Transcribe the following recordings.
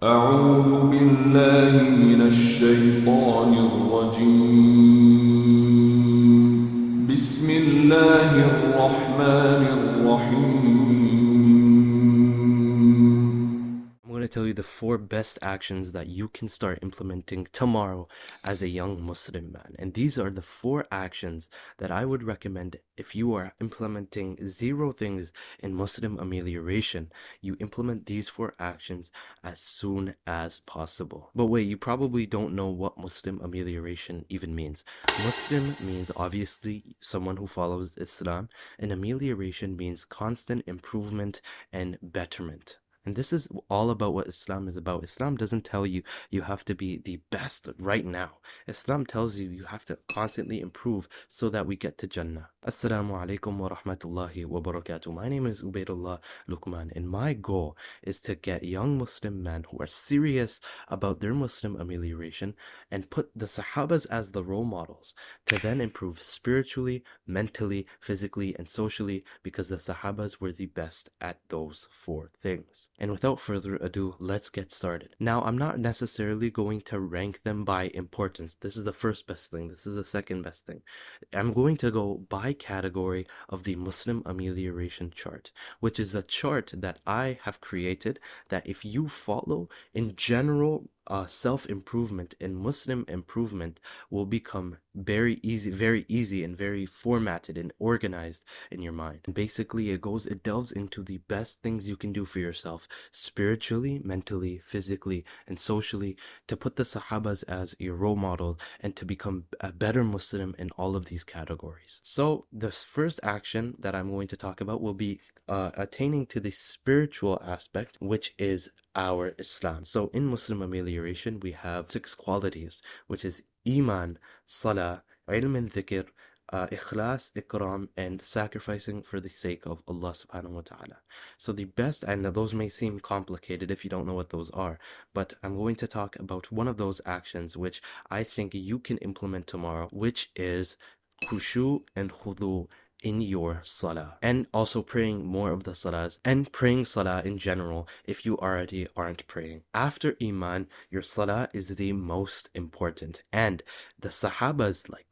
أعوذ بالله من الشيطان الرجيم بسم الله الرحمن الرحيم. I'm going to tell you the 4 best actions that you can start implementing tomorrow as a young Muslim man. And these are the 4 actions that I would recommend if you are implementing 0 things in Muslim amelioration. You implement these 4 actions as soon as possible. But wait, you probably don't know what Muslim amelioration even means. Muslim means obviously someone who follows Islam, and amelioration means constant improvement and betterment. And this is all about what Islam is about. Islam doesn't tell you you have to be the best right now. Islam tells you you have to constantly improve so that we get to Jannah. Assalamu alaikum wa rahmatullahi wa barakatuh. My name is Ubaidullah Luqman, and my goal is to get young Muslim men who are serious about their Muslim amelioration and put the Sahabas as the role models to then improve spiritually, mentally, physically, and socially, because the Sahabas were the best at those 4 things. And without further ado, let's get started. Now, I'm not necessarily going to rank them by importance. This is the first best thing. This is the second best thing. I'm going to go by category of the Muslim amelioration chart, which is a chart that I have created that if you follow, in general, self-improvement and Muslim improvement will become very easy and very formatted and organized in your mind. And basically it delves into the best things you can do for yourself spiritually, mentally, physically, and socially, to put the Sahabas as your role model and to become a better Muslim in all of these categories. So the first action that I'm going to talk about will be attaining to the spiritual aspect, which is our Islam. So in Muslim amelioration, we have 6 qualities, which is Iman, Salah, Ilm and Dhikr, Ikhlas, Ikram, and sacrificing for the sake of Allah subhanahu wa ta'ala. So the best, and those may seem complicated if you don't know what those are, but I'm going to talk about one of those actions which I think you can implement tomorrow, which is khushu and khudu in your salah, and also praying more of the salahs and praying salah in general if you already aren't praying. After Iman, your salah is the most important, and the Sahabas, like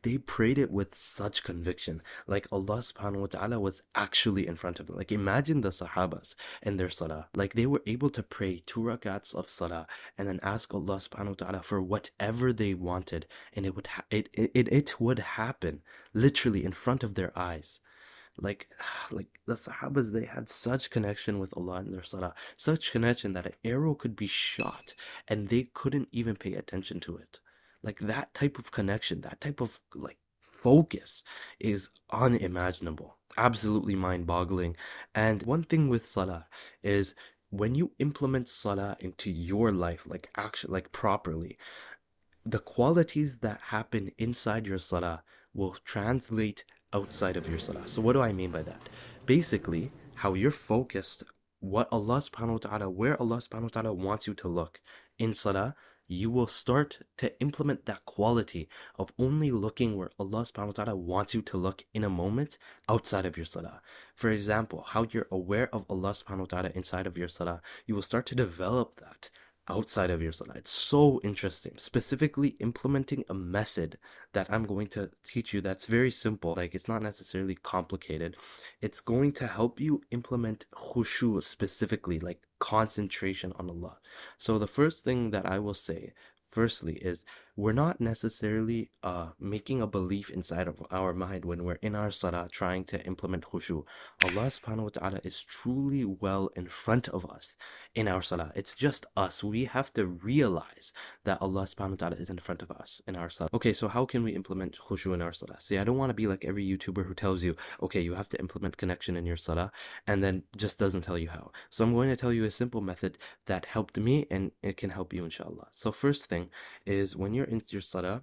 they prayed it with such conviction, like Allah subhanahu wa ta'ala was actually in front of them. Like imagine the Sahabas and their salah, like they were able to pray 2 rakats of salah and then ask Allah subhanahu wa ta'ala for whatever they wanted, and it would happen literally in front of their eyes. Like like the Sahabas, they had such connection with Allah in their salah, such connection that an arrow could be shot and they couldn't even pay attention to it. Like that type of connection, that type of like focus is unimaginable, absolutely mind-boggling. And one thing with salah is when you implement salah into your life, like actually, like properly, the qualities that happen inside your salah will translate outside of your salah. So what do I mean by that? Basically, how you're focused, what Allah subhanahu wa ta'ala, where Allah subhanahu wa ta'ala wants you to look in salah, you will start to implement that quality of only looking where Allah subhanahu wa ta'ala wants you to look in a moment outside of your salah. For example, how you're aware of Allah subhanahu wa ta'ala inside of your salah, you will start to develop that outside of your salah. It's so interesting. Specifically implementing a method that I'm going to teach you that's very simple. Like it's not necessarily complicated. It's going to help you implement khushu specifically, like concentration on Allah. So the first thing that I will say firstly is we're not necessarily making a belief inside of our mind when we're in our salah trying to implement khushu. Allah subhanahu wa ta'ala is truly well in front of us in our salah. It's just us. We have to realize that Allah subhanahu wa ta'ala is in front of us in our salah. Okay, so how can we implement khushu in our salah? See, I don't want to be like every YouTuber who tells you, okay, you have to implement connection in your salah and then just doesn't tell you how. So I'm going to tell you a simple method that helped me and it can help you inshallah. So first thing is when you're into your salah,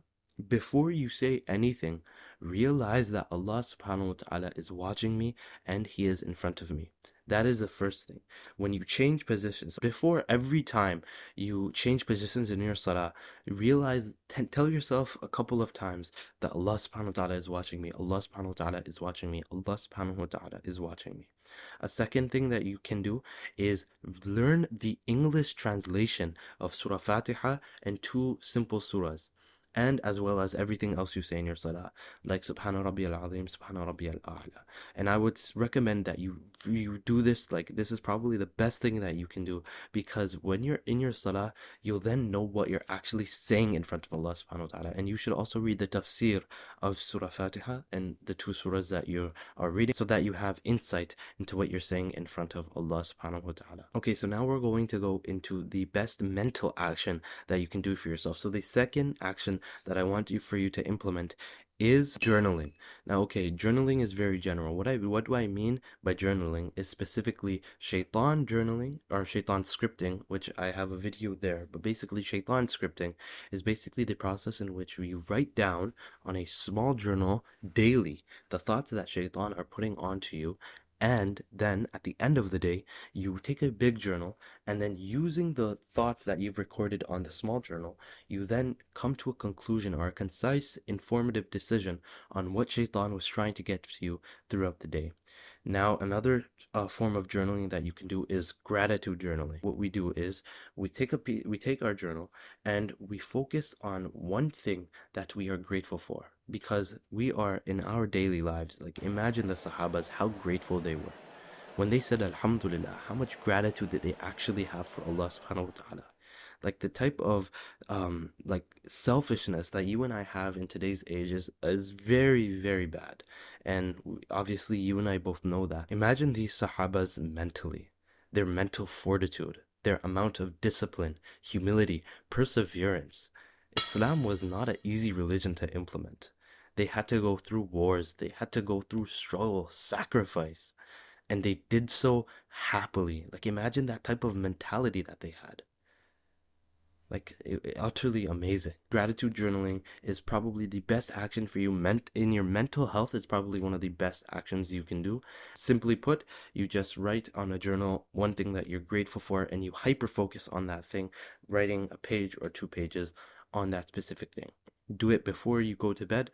before you say anything, realize that Allah subhanahu wa ta'ala is watching me and He is in front of me. That is the first thing. When you change positions, before every time you change positions in your salah, realize, tell yourself a couple of times that Allah subhanahu wa ta'ala is watching me, Allah subhanahu wa ta'ala is watching me, Allah subhanahu wa ta'ala is watching me. A second thing that you can do is learn the English translation of Surah Fatiha and two simple surahs, and as well as everything else you say in your salah, like Subhana Rabbiyal Azim, Subhana Rabbiyal A'la. And I would recommend that you do this. Like, this is probably the best thing that you can do, because when you're in your salah, you'll then know what you're actually saying in front of Allah subhanahu wa ta'ala. And you should also read the tafsir of Surah Fatiha and the two surahs that you are reading, so that you have insight into what you're saying in front of Allah subhanahu wa ta'ala. Okay, so now we're going to go into the best mental action that you can do for yourself. So the second action that I want for you to implement is journaling. Now, okay, journaling is very general. What do I mean by journaling is specifically shaitan journaling or shaitan scripting, which I have a video there. But basically, shaitan scripting is basically the process in which you write down on a small journal daily the thoughts that shaitan are putting onto you. And then at the end of the day, you take a big journal, and then using the thoughts that you've recorded on the small journal, you then come to a conclusion or a concise, informative decision on what shaitan was trying to get to you throughout the day. Now, another form of journaling that you can do is gratitude journaling. What we do is we take our journal and we focus on one thing that we are grateful for, because we are in our daily lives. Like, imagine the Sahabas, how grateful they were when they said Alhamdulillah. How much gratitude did they actually have for Allah subhanahu wa ta'ala? Like, the type of like selfishness that you and I have in today's age is very, very bad. And obviously you and I both know that. Imagine these Sahabas mentally, their mental fortitude, their amount of discipline, humility, perseverance. Islam was not an easy religion to implement. They had to go through wars, they had to go through struggle, sacrifice, and they did so happily. Like, imagine that type of mentality that they had. Like, utterly amazing. Gratitude journaling is probably the best action for you. In your mental health, it's probably one of the best actions you can do. Simply put, you just write on a journal one thing that you're grateful for, and you hyper focus on that thing, writing a page or 2 pages on that specific thing. Do it before you go to bed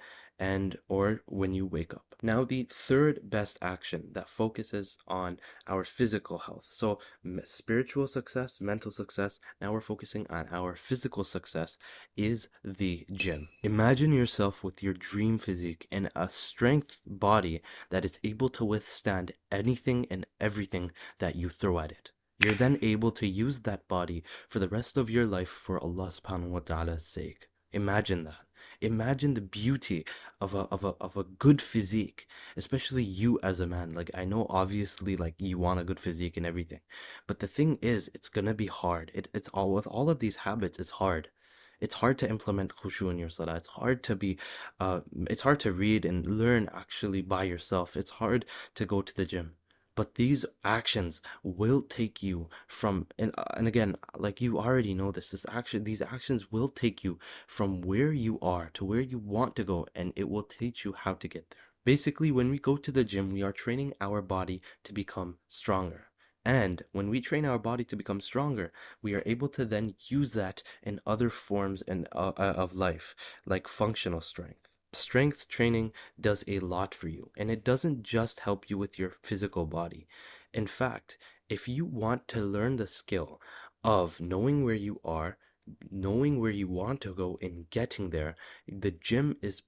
or when you wake up. Now, the third best action that focuses on our physical health. So spiritual success, mental success. Now we're focusing on our physical success, is the gym. Imagine yourself with your dream physique and a strength body that is able to withstand anything and everything that you throw at it. You're then able to use that body for the rest of your life for Allah subhanahu wa ta'ala's sake. Imagine that. Imagine the beauty of a good physique, especially you as a man. Like, I know obviously, like, you want a good physique and everything, but the thing is, it's gonna be hard. It's all, with all of these habits, it's hard. It's hard to implement khushu in your salah. It's hard to read and learn actually by yourself. It's hard to go to the gym. But these actions will take you from, and again, like, you already know this, these actions will take you from where you are to where you want to go, and it will teach you how to get there. Basically, when we go to the gym, we are training our body to become stronger. And when we train our body to become stronger, we are able to then use that in other forms of life, like functional strength. Strength training does a lot for you, and it doesn't just help you with your physical body. In fact, if you want to learn the skill of knowing where you are, knowing where you want to go, and getting there, the gym is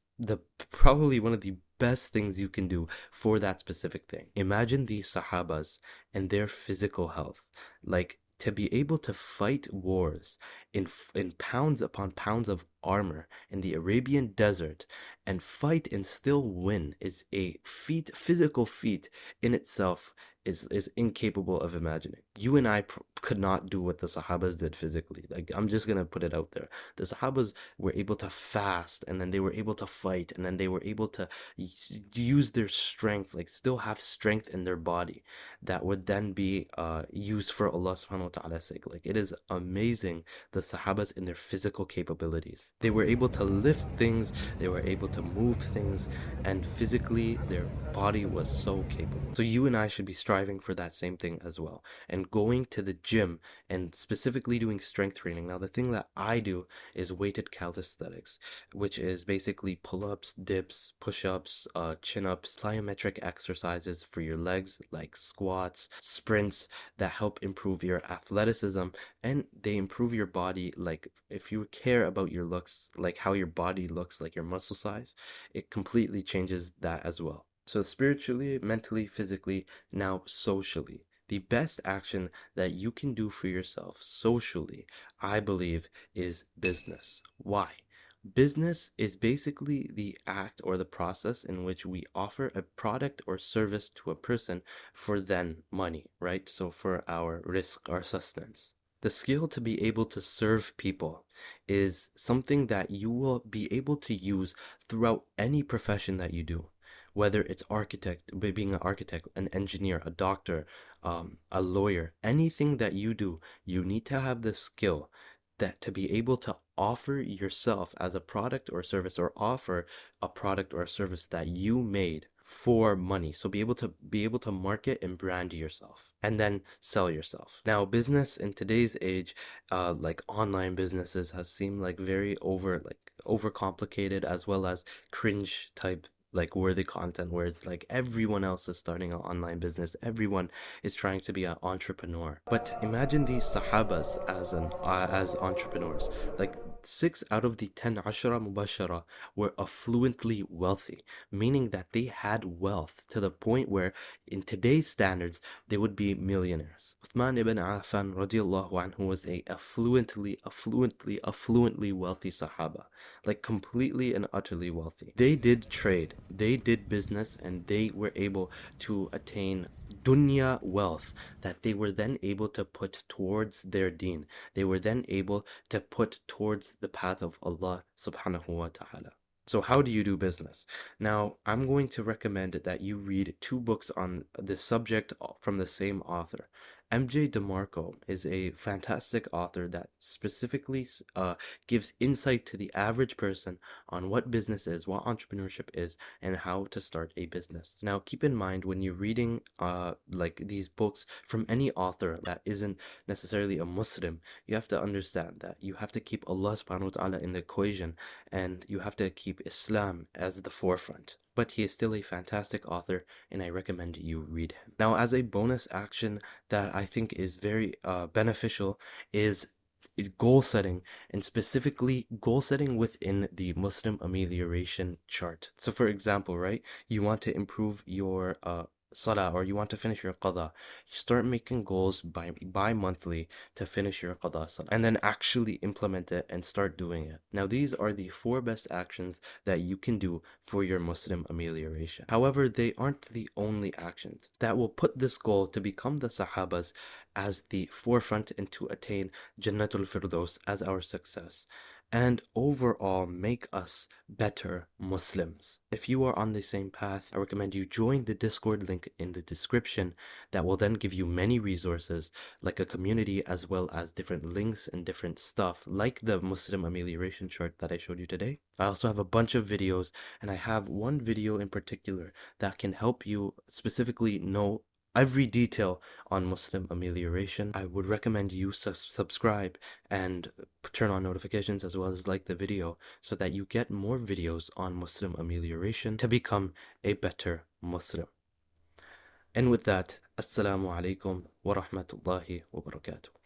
probably one of the best things you can do for that specific thing. Imagine these Sahabas and their physical health. Like, to be able to fight wars in pounds upon pounds of armor in the Arabian desert and fight and still win is a physical feat in itself, is incapable of imagining. You and I could not do what the Sahabas did physically. Like, I'm just gonna put it out there. The Sahabas were able to fast, and then they were able to fight, and then they were able to use their strength, like still have strength in their body that would then be used for Allah subhanahu wa ta'ala's sake. Like, it is amazing, the Sahabas in their physical capabilities. They were able to lift things, they were able to move things, and physically their body was so capable. So you and I should be striving for that same thing as well, and going to the gym and specifically doing strength training. Now, the thing that I do is weighted calisthenics, which is basically pull-ups, dips, push-ups, chin-ups, plyometric exercises for your legs like squats, sprints, that help improve your athleticism, and they improve your body. Like, if you care about your looks, like how your body looks, like your muscle size, it completely changes that as well. So spiritually, mentally, physically, now socially. The best action that you can do for yourself socially, I believe, is business. Why? Business is basically the act or the process in which we offer a product or service to a person for then money, right? So for our risk, our sustenance. The skill to be able to serve people is something that you will be able to use throughout any profession that you do. Whether it's being an architect, an engineer, a doctor, a lawyer, anything that you do, you need to have the skill that to be able to offer yourself as a product or service, or offer a product or a service that you made for money. So be able to market and brand yourself, and then sell yourself. Now, business in today's age, like online businesses, has seemed like very overcomplicated, as well as cringe type like worthy content, where it's like everyone else is starting an online business, everyone is trying to be an entrepreneur. But imagine these sahabas as entrepreneurs. Like 6 out of the 10 ashara mubashara were affluently wealthy, meaning that they had wealth to the point where in today's standards they would be millionaires. Uthman ibn Affan radiallahu anhu was a affluently wealthy sahaba, like completely and utterly wealthy. They did trade, they did business, and they were able to attain dunya wealth that they were then able to put towards their deen. They were then able to put towards the path of Allah subhanahu wa ta'ala. So how do you do business? Now, I'm going to recommend that you read 2 books on this subject from the same author. MJ DeMarco is a fantastic author that specifically gives insight to the average person on what business is, what entrepreneurship is, and how to start a business. Now, keep in mind, when you're reading like these books from any author that isn't necessarily a Muslim, you have to understand that you have to keep Allah subhanahu wa ta'ala in the equation, and you have to keep Islam as the forefront. But he is still a fantastic author, and I recommend you read him. Now, as a bonus action that I think is very beneficial is goal setting, and specifically goal setting within the Muslim amelioration chart. So for example, right, you want to improve your salah, or you want to finish your qada, you start making goals bi-monthly to finish your qada salah, and then actually implement it and start doing it. Now, these are the 4 best actions that you can do for your Muslim amelioration. However, they aren't the only actions that will put this goal to become the sahabas as the forefront and to attain Jannatul Firdaus as our success, and overall make us better Muslims. If you are on the same path, I recommend you join the Discord link in the description. That will then give you many resources, like a community, as well as different links and different stuff, like the Muslim amelioration chart that I showed you today. I also have a bunch of videos, and I have one video in particular that can help you specifically know every detail on Muslim amelioration. I would recommend you subscribe and turn on notifications, as well as like the video, so that you get more videos on Muslim amelioration to become a better Muslim. And with that, Assalamu alaikum wa rahmatullahi wa barakatuh.